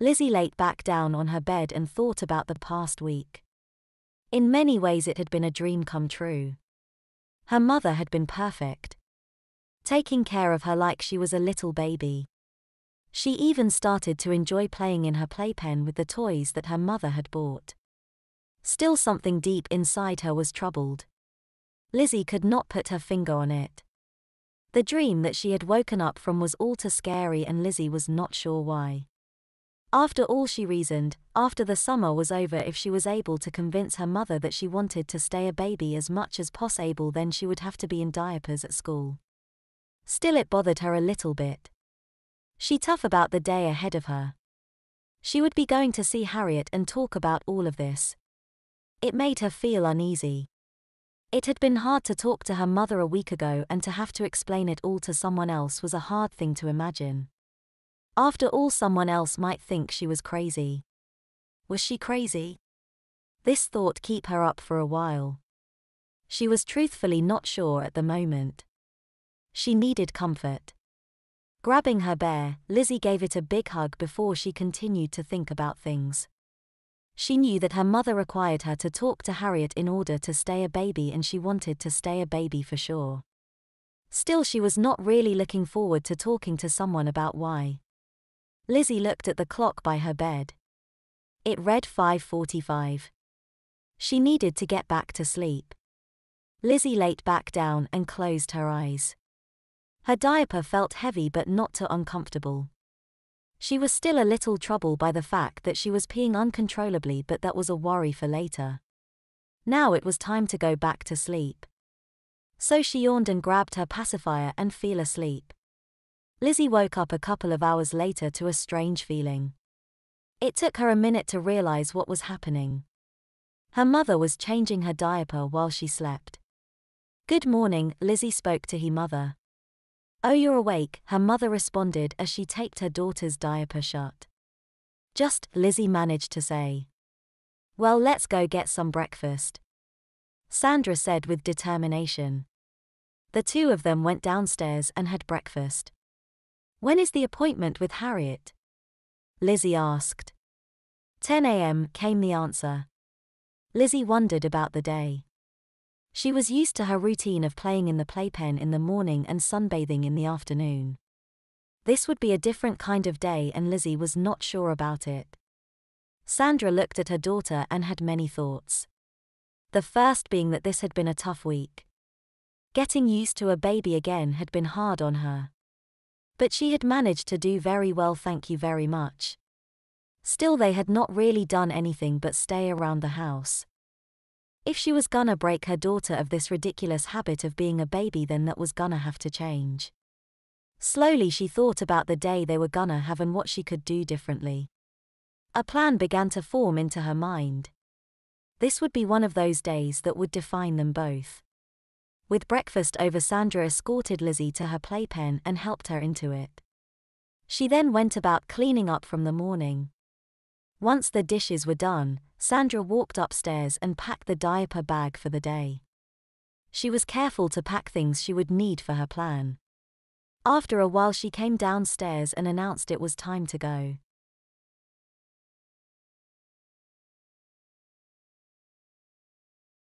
Lizzie lay back down on her bed and thought about the past week. In many ways it had been a dream come true. Her mother had been perfect, taking care of her like she was a little baby. She even started to enjoy playing in her playpen with the toys that her mother had bought. Still, something deep inside her was troubled. Lizzie could not put her finger on it. The dream that she had woken up from was all too scary, and Lizzie was not sure why. After all, she reasoned, after the summer was over, if she was able to convince her mother that she wanted to stay a baby as much as possible, then she would have to be in diapers at school. Still, it bothered her a little bit. She tough about the day ahead of her. She would be going to see Harriet and talk about all of this. It made her feel uneasy. It had been hard to talk to her mother a week ago, and to have to explain it all to someone else was a hard thing to imagine. After all, someone else might think she was crazy. Was she crazy? This thought kept her up for a while. She was truthfully not sure at the moment. She needed comfort. Grabbing her bear, Lizzie gave it a big hug before she continued to think about things. She knew that her mother required her to talk to Harriet in order to stay a baby, and she wanted to stay a baby for sure. Still, she was not really looking forward to talking to someone about why. Lizzie looked at the clock by her bed. It read 5:45. She needed to get back to sleep. Lizzie lay back down and closed her eyes. Her diaper felt heavy but not too uncomfortable. She was still a little troubled by the fact that she was peeing uncontrollably, but that was a worry for later. Now it was time to go back to sleep. So she yawned and grabbed her pacifier and fell asleep. Lizzie woke up a couple of hours later to a strange feeling. It took her a minute to realize what was happening. Her mother was changing her diaper while she slept. "Good morning," Lizzie spoke to her mother. "Oh, you're awake," her mother responded as she taped her daughter's diaper shut. "Just," Lizzie managed to say. "Well, let's go get some breakfast," Sandra said with determination. The two of them went downstairs and had breakfast. "When is the appointment with Harriet?" Lizzie asked. 10 a.m. came the answer. Lizzie wondered about the day. She was used to her routine of playing in the playpen in the morning and sunbathing in the afternoon. This would be a different kind of day, and Lizzie was not sure about it. Sandra looked at her daughter and had many thoughts. The first being that this had been a tough week. Getting used to a baby again had been hard on her. But she had managed to do very well, thank you very much. Still, they had not really done anything but stay around the house. If she was gonna break her daughter of this ridiculous habit of being a baby, then that was gonna have to change. Slowly she thought about the day they were gonna have and what she could do differently. A plan began to form into her mind. This would be one of those days that would define them both. With breakfast over, Sandra escorted Lizzie to her playpen and helped her into it. She then went about cleaning up from the morning. Once the dishes were done, Sandra walked upstairs and packed the diaper bag for the day. She was careful to pack things she would need for her plan. After a while she came downstairs and announced it was time to go.